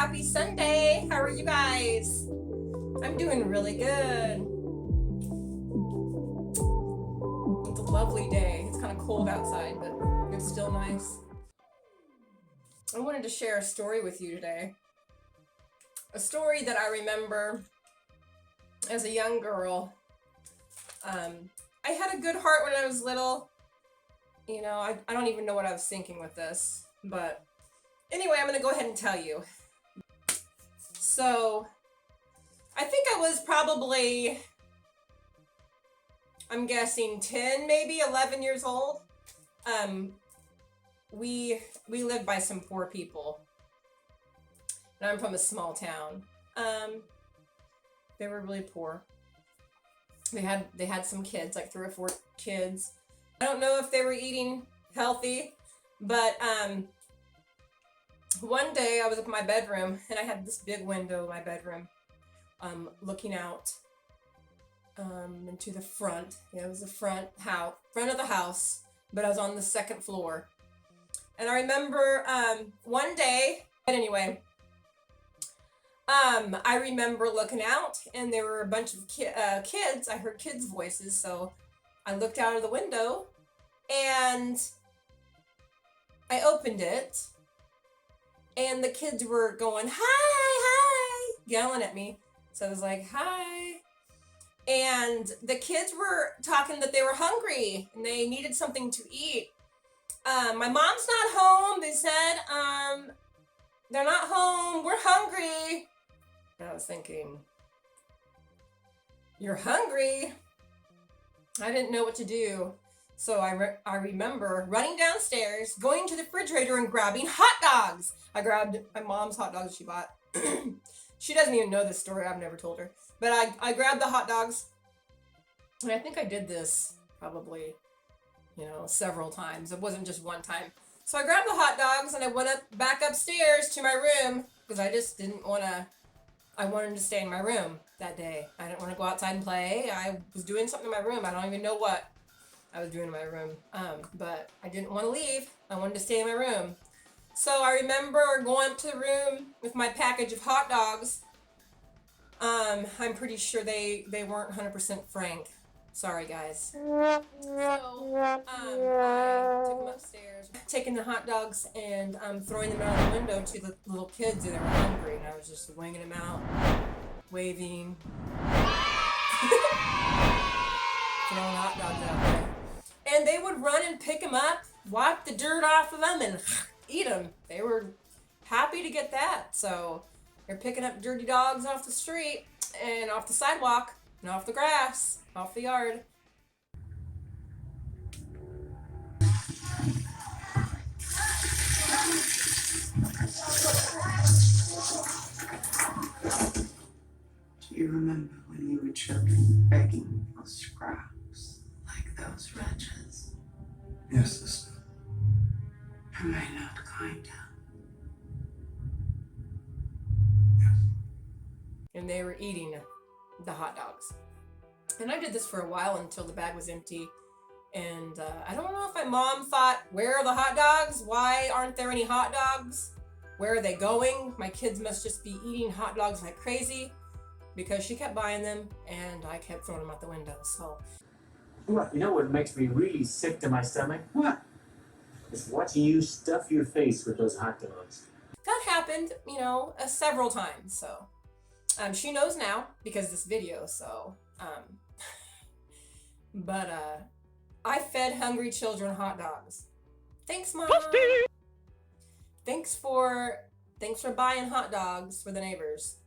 Happy Sunday. How are you guys? I'm doing really good. It's a lovely day. It's kind of cold outside, but it's still nice. I wanted to share a story with you today. A story that I remember as a young girl. I had a good heart when I was little. You know, I don't even know what I was thinking with this, but anyway, I'm going to go ahead and tell you. So, I think I was probably, I'm guessing 10, maybe 11 years old. We lived by some poor people, and I'm from a small town. They were really poor. They had some kids, like 3 or 4 kids. I don't know if they were eating healthy, but one day I was up in my bedroom, and I had this big window in my bedroom, looking out into the front. It was the front of the house, but I was on the 2nd floor. And I remember one day, but anyway, I remember looking out, and there were a bunch of kids. I heard kids' voices, so I looked out of the window, and I opened it, and the kids were going, hi, yelling at me. So I was like, hi. And the kids were talking that they were hungry, and they needed something to eat. My mom's not home, they said. They're not home, we're hungry. And I was thinking, you're hungry? I didn't know what to do. So I remember running downstairs, going to the refrigerator and grabbing hot dogs. I grabbed my mom's hot dogs she bought. She doesn't even know this story, I've never told her. But I grabbed the hot dogs, and I think I did this probably, several times. It wasn't just one time. So I grabbed the hot dogs, and I went back upstairs to my room, because I just didn't want to, I wanted to stay in my room that day. I didn't want to go outside and play. I was doing something in my room. I don't even know what I was doing in my room. But I didn't want to leave. I wanted to stay in my room. So I remember going up to the room with my package of hot dogs. I'm pretty sure they weren't 100% frank. Sorry, guys. So, I took them upstairs, taking the hot dogs and throwing them out the window to the little kids that were hungry, and I was just winging them out, waving, throwing hot dogs out there. And they would run and pick them up, wipe the dirt off of them, and eat them. They were happy to get that. So they're picking up dirty dogs off the street and off the sidewalk and off the grass, off the yard. Do you remember when you were children begging for scraps like those wretches? Yes, sister. Am I not kind? And they were eating the hot dogs. And I did this for a while until the bag was empty. And I don't know if my mom thought, where are the hot dogs? Why aren't there any hot dogs? Where are they going? My kids must just be eating hot dogs like crazy, because she kept buying them and I kept throwing them out the window. So, What? You know what makes me really sick to my stomach? What? It's watching you stuff your face with those hot dogs. that happened, several times. So, she knows now because of this video. So, but I fed hungry children hot dogs. Thanks, Mom. Thanks for buying hot dogs for the neighbors.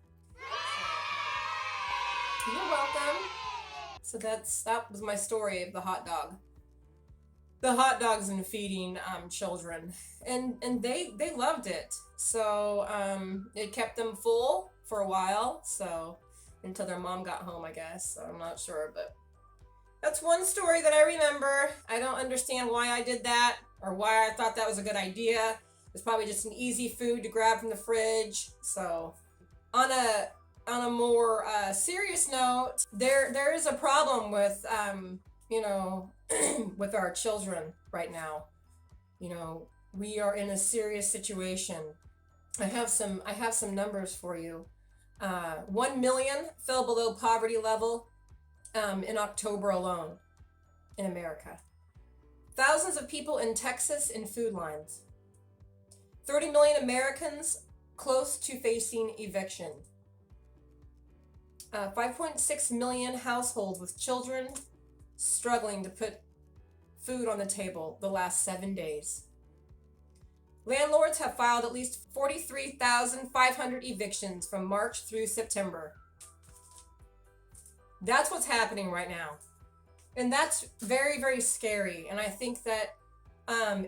You're welcome. So that was my story of the hot dog. The hot dogs and feeding children, and they loved it. So it kept them full for a while. So until their mom got home, I guess. So I'm not sure, but that's one story that I remember. I don't understand why I did that or why I thought that was a good idea. It's probably just an easy food to grab from the fridge. So on a more serious note, there is a problem with with our children right now. We are in a serious situation I have some numbers for you. 1 million fell below poverty level in October alone in America. Thousands of people in Texas in food lines. 30 million Americans close to facing eviction. 5.6 million households with children struggling to put food on the table the last 7 days. Landlords have filed at least 43,500 evictions from March through September. That's what's happening right now. And that's very, very scary. And I think that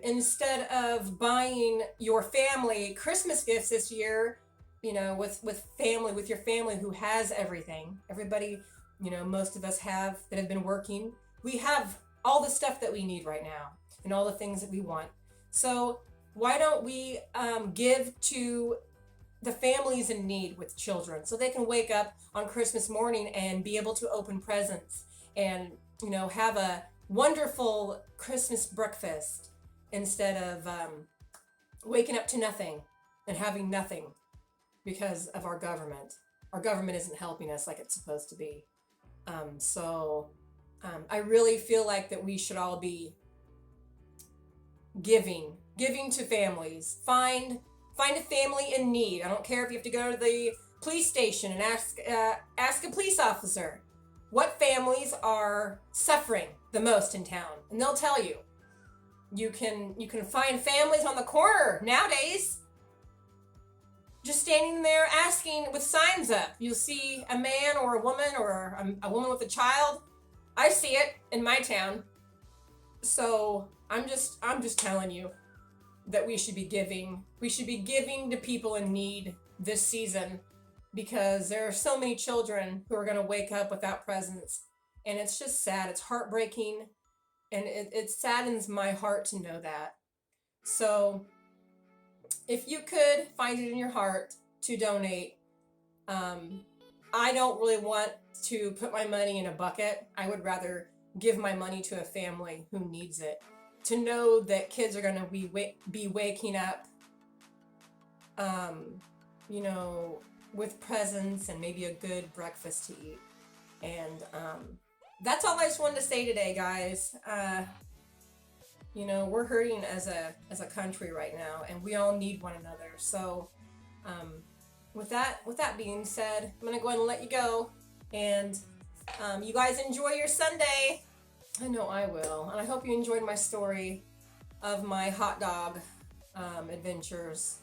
instead of buying your family Christmas gifts this year, you know, with your family who has everything, everybody, you know, most of us have that have been working, we have all the stuff that we need right now and all the things that we want. So why don't we give to the families in need with children so they can wake up on Christmas morning and be able to open presents and, you know, have a wonderful Christmas breakfast instead of waking up to nothing and having nothing because of our government. Our government isn't helping us like it's supposed to be. I really feel like that we should all be giving to families. Find a family in need. I don't care if you have to go to the police station and ask a police officer what families are suffering the most in town, and they'll tell you. You can find families on the corner nowadays just standing there asking with signs up. You'll see a man or a woman or a woman with a child. I see it in my town. So I'm just telling you that we should be giving. We should be giving to people in need this season because there are so many children who are going to wake up without presents. And it's just sad. It's heartbreaking. And it saddens my heart to know that. So if you could find it in your heart to donate, I don't really want to put my money in a bucket. I would rather give my money to a family who needs it. To know that kids are going to be waking up, you know, with presents and maybe a good breakfast to eat. And that's all I just wanted to say today, guys. You know, we're hurting as a country right now, and we all need one another. So, with that being said, I'm gonna go ahead and let you go. And you guys enjoy your Sunday. I know I will, and I hope you enjoyed my story of my hot dog adventures.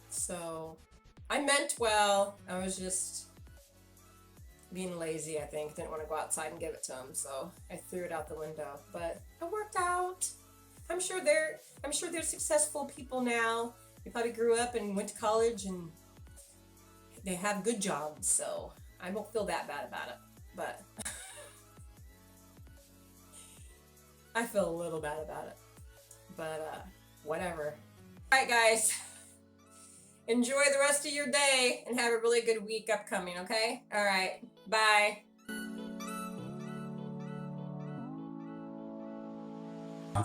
So I meant well. I was just being lazy, I think. Didn't want to go outside and give it to them, so I threw it out the window. But it worked out. I'm sure they're successful people now. They probably grew up and went to college and they have good jobs, so I don't feel that bad about it. But I feel a little bad about it. But whatever. Alright guys. Enjoy the rest of your day and have a really good week upcoming, okay? Alright. Bye.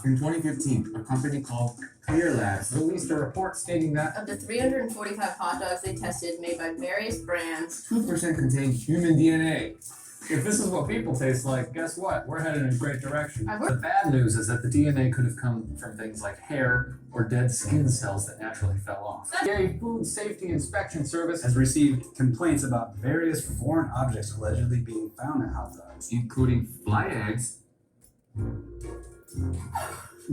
In 2015, a company called Clear Labs Released a report stating that Of the 345 hot dogs they tested made by various brands, 2% contained human DNA. if this is what people taste like, guess what? We're headed in a great direction. I The work- bad news is that the DNA could have come from things like hair or dead skin cells that naturally fell off. The Food Safety Inspection Service has received complaints about various foreign objects allegedly being found in hot dogs. Including fly eggs,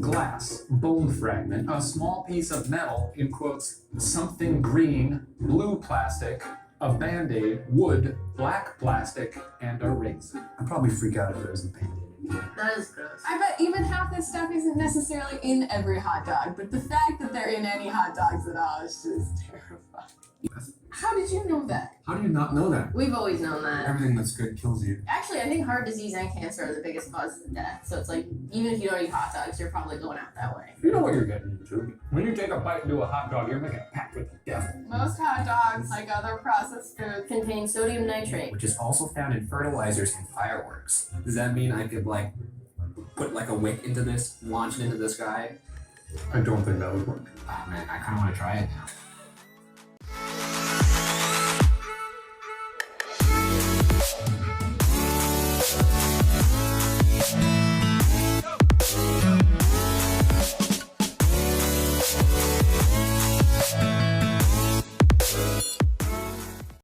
glass, bone fragment, a small piece of metal, in quotes, something green, blue plastic, a Band-Aid, wood, black plastic, and a razor. I'd probably freak out if there was a Band-Aid in here. that is gross. I bet even half this stuff isn't necessarily in every hot dog, but the fact that they're in any hot dogs at all is just terrifying. How did you know that? how do you not know that? We've always known that. Everything that's good kills you. Actually, I think heart disease and cancer are the biggest causes of death. So it's like, even if you don't eat hot dogs, you're probably going out that way. You know what you're getting into. When you take a bite into a hot dog, you're making a pact with the devil. Most hot dogs, like other processed foods, Contains sodium nitrate. which is also found in fertilizers and fireworks. Does that mean I could like put like a wick into this, launch it into the sky, I don't think that would work. Oh man, I kind of want to try it now.